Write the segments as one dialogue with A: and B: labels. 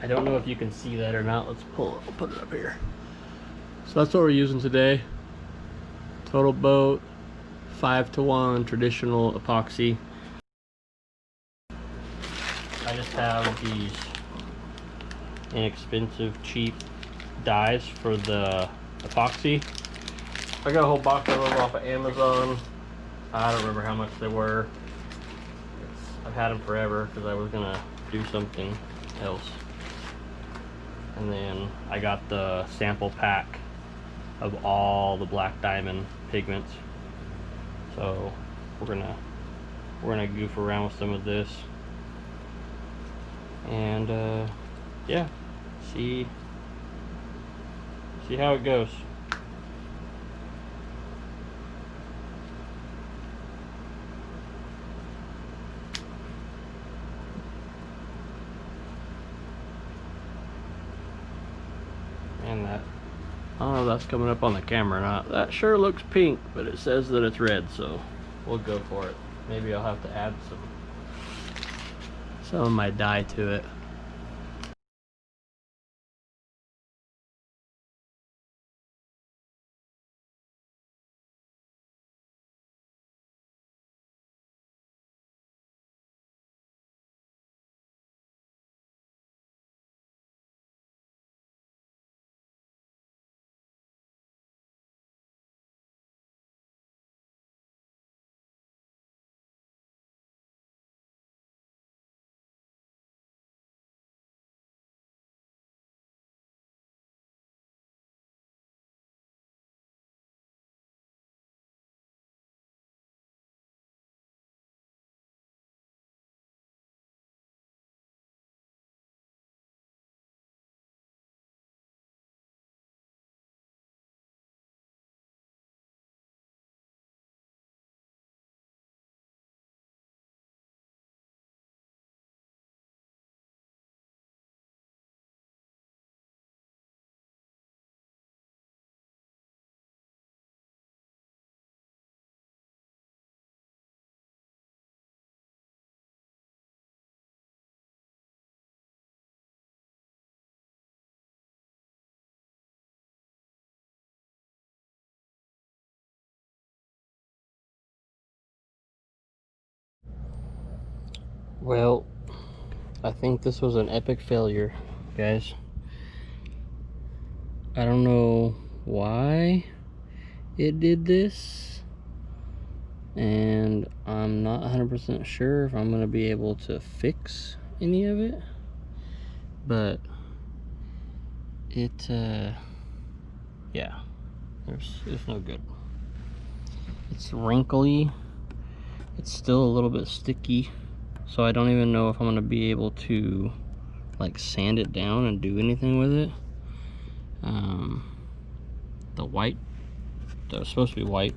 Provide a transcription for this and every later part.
A: I don't know if you can see that or not. Let's pull it. I'll put it up here. So that's what we're using today. Total boat, 5-to-1 traditional epoxy. I just have these inexpensive, cheap dyes for the epoxy. I got a whole box of them off of Amazon. I don't remember how much they were. I've had them forever because I was gonna do something else. And then I got the sample pack of all the black diamond pigments. So we're gonna goof around with some of this, and yeah, see how it goes. And that, I don't know if that's coming up on the camera or not. That sure looks pink, but it says that it's red, so we'll go for it. Maybe I'll have to add some of my dye to it. Well, I think this was an epic failure, guys. I don't know why it did this, and I'm not 100% sure if I'm gonna be able to fix any of it, but it yeah, it's no good. It's wrinkly, it's still a little bit sticky, so I don't even know if I'm gonna be able to like sand it down and do anything with it. The white that was supposed to be white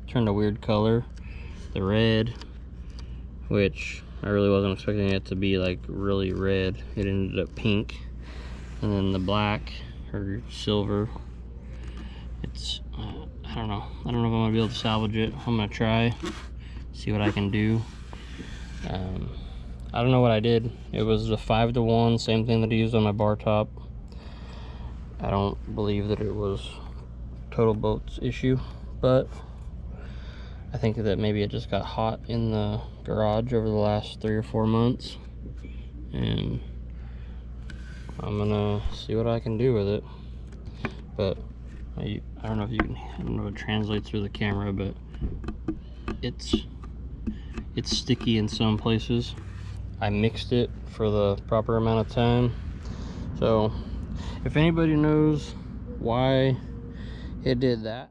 A: turned a weird color. The red, which I really wasn't expecting it to be like really red, it ended up pink. And then the black or silver, it's I don't know if I'm gonna be able to salvage it. I'm gonna try, see what I can do. I don't know what I did. It was a 5-to-1, same thing that I used on my bar top. I don't believe that it was Total Boat's issue, but I think that maybe it just got hot in the garage over the last 3 or 4 months, and I'm gonna see what I can do with it. But I don't know if you can, I don't know if it translates through the camera, but it's sticky in some places. I mixed it for the proper amount of time, so if anybody knows why it did that,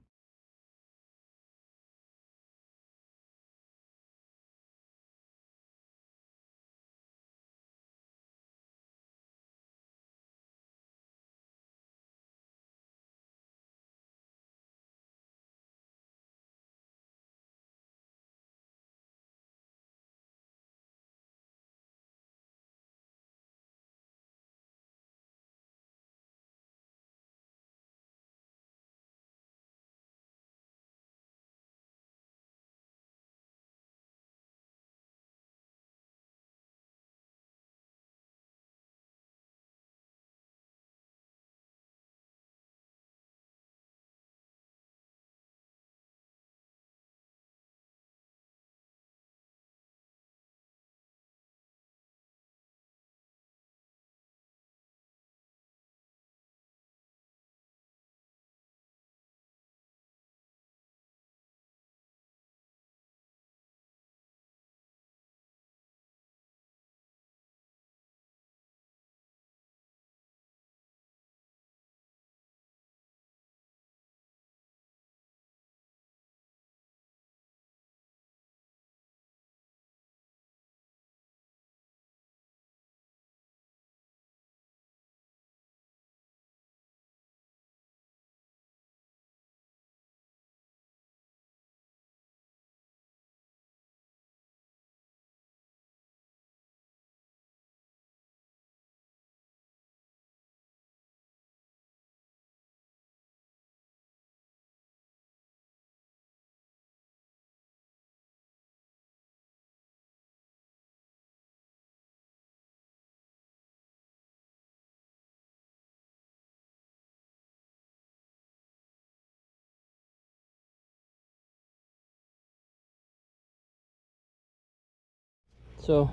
A: So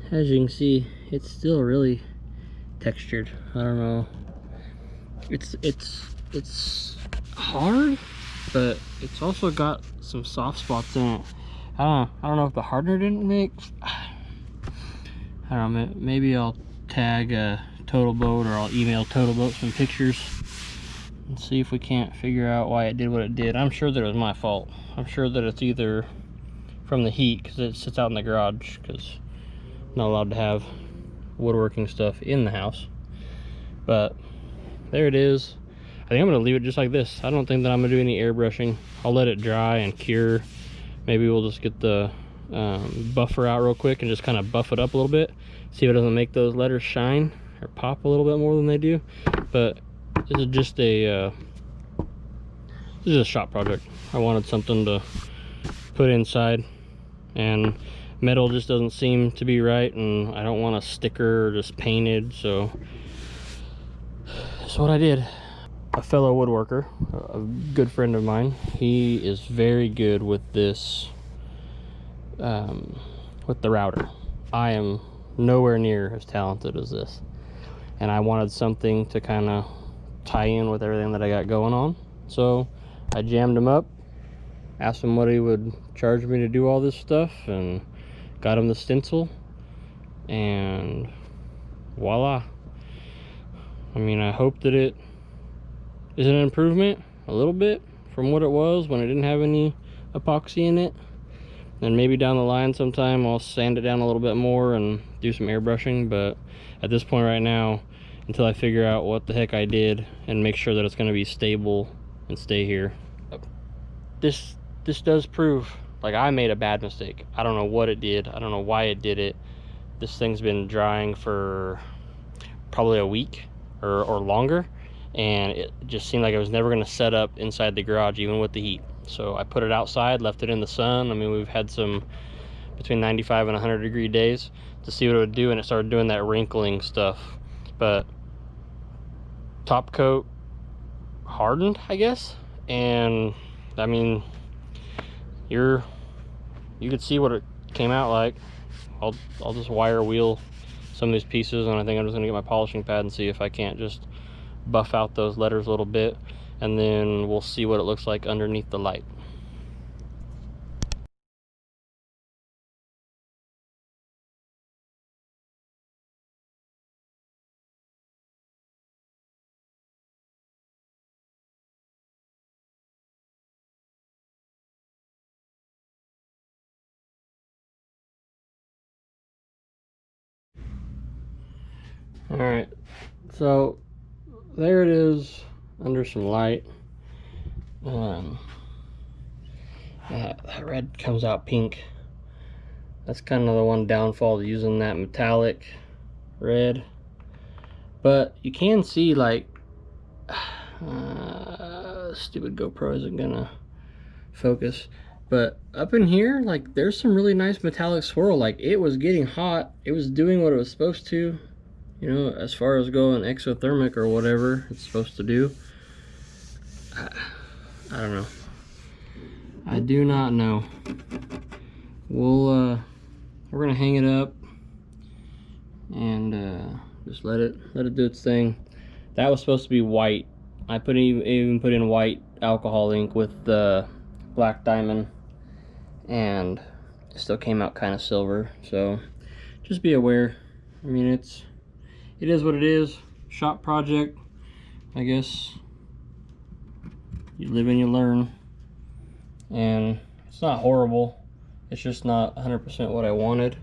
A: as you can see, it's still really textured. I don't know. It's hard, but it's also got some soft spots in it. I don't know if the hardener didn't mix. I don't know, maybe I'll tag Total Boat, or I'll email Total Boat some pictures and see if we can't figure out why it did what it did. I'm sure that it was my fault. I'm sure that it's either from the heat, because it sits out in the garage, because I'm not allowed to have woodworking stuff in the house. But there it is. I think I'm gonna leave it just like this. I don't think that I'm gonna do any airbrushing. I'll let it dry and cure. Maybe we'll just get the buffer out real quick and just kind of buff it up a little bit, see if it doesn't make those letters shine or pop a little bit more than they do. But this is just a shop project. I wanted something to put inside, and metal just doesn't seem to be right, and I don't want a sticker or just painted, so that's what I did. A fellow woodworker, a good friend of mine, he is very good with this, with the router. I am nowhere near as talented as this, and I wanted something to kind of tie in with everything that I got going on. So I jammed him up, asked him what he would charge me to do all this stuff, and got him the stencil, and voila. I mean, I hope that it is an improvement a little bit from what it was when it didn't have any epoxy in it. And maybe down the line sometime I'll sand it down a little bit more and do some airbrushing, but at this point right now, until I figure out what the heck I did and make sure that it's going to be stable and stay here, this does prove like I made a bad mistake. I don't know what it did. I don't know why it did it. This thing's been drying for probably a week or longer, and it just seemed like it was never going to set up inside the garage even with the heat. So I put it outside, left it in the sun. I mean, we've had some between 95 and 100 degree days to see what it would do, and it started doing that wrinkling stuff. But top coat hardened, I guess, and I mean, you could see what it came out like. I'll just wire wheel some of these pieces, and I think I'm just gonna get my polishing pad and see if I can't just buff out those letters a little bit, and then we'll see what it looks like underneath the light. All right, so there it is under some light. That red comes out pink. That's kind of the one downfall to using that metallic red. But you can see, like, stupid GoPro isn't gonna focus, but up in here, like, there's some really nice metallic swirl. Like, it was getting hot, it was doing what it was supposed to, you know, as far as going exothermic or whatever it's supposed to do. I don't know. I do not know. We're gonna hang it up and just let it do its thing. That was supposed to be white. I even put in white alcohol ink with the black diamond, and it still came out kind of silver. So just be aware. I mean, it is what it is. Shop project, I guess. You live and you learn, and it's not horrible. It's just not 100% what I wanted.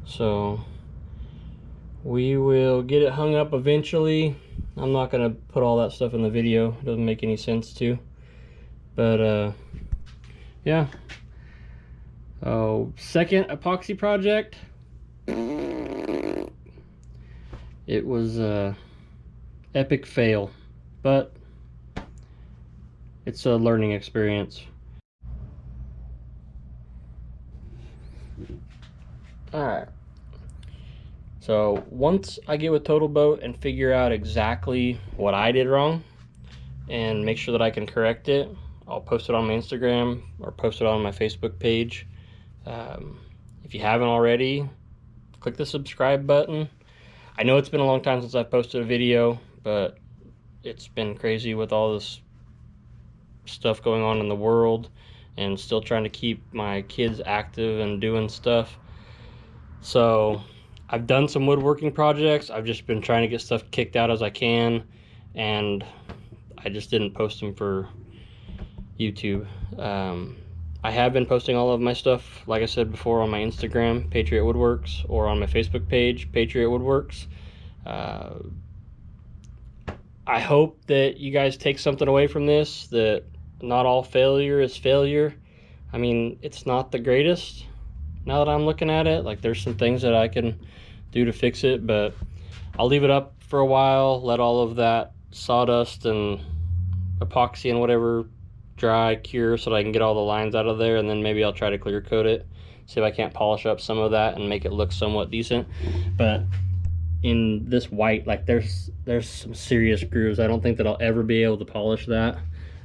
A: So we will get it hung up eventually. I'm not gonna put all that stuff in the video. It doesn't make any sense to. But yeah. Oh, second epoxy project. It was a epic fail, but it's a learning experience. Alright, so once I get with Total Boat and figure out exactly what I did wrong and make sure that I can correct it, I'll post it on my Instagram or post it on my Facebook page. If you haven't already, click the subscribe button. I know it's been a long time since I've posted a video, but it's been crazy with all this stuff going on in the world and still trying to keep my kids active and doing stuff. So I've done some woodworking projects. I've just been trying to get stuff kicked out as I can, and I just didn't post them for YouTube. I have been posting all of my stuff, like I said before, on my Instagram, Patriot Woodworks, or on my Facebook page, Patriot Woodworks. I hope that you guys take something away from this, that not all failure is failure. I mean, it's not the greatest now that I'm looking at it. Like, there's some things that I can do to fix it, but I'll leave it up for a while, let all of that sawdust and epoxy and whatever dry, cure, so that I can get all the lines out of there, and then maybe I'll try to clear coat it, see if I can't polish up some of that and make it look somewhat decent. But in this white, like, there's some serious grooves. I don't think that I'll ever be able to polish that. I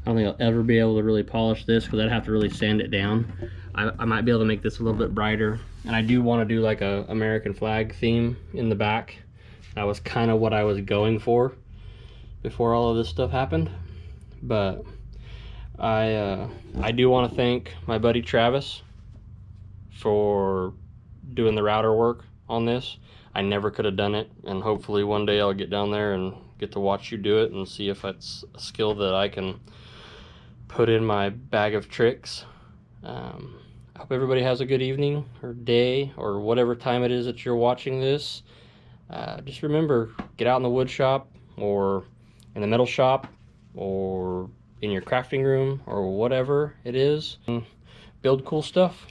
A: don't think I'll ever be able to really polish this, because I'd have to really sand it down. I might be able to make this a little bit brighter, and I do want to do like a American flag theme in the back. That was kind of what I was going for before all of this stuff happened. But I do want to thank my buddy Travis for doing the router work on this. I never could have done it, and hopefully one day I'll get down there and get to watch you do it and see if it's a skill that I can put in my bag of tricks. I hope everybody has a good evening or day or whatever time it is that you're watching this. Just remember, get out in the wood shop or in the metal shop or in your crafting room or whatever it is, and build cool stuff.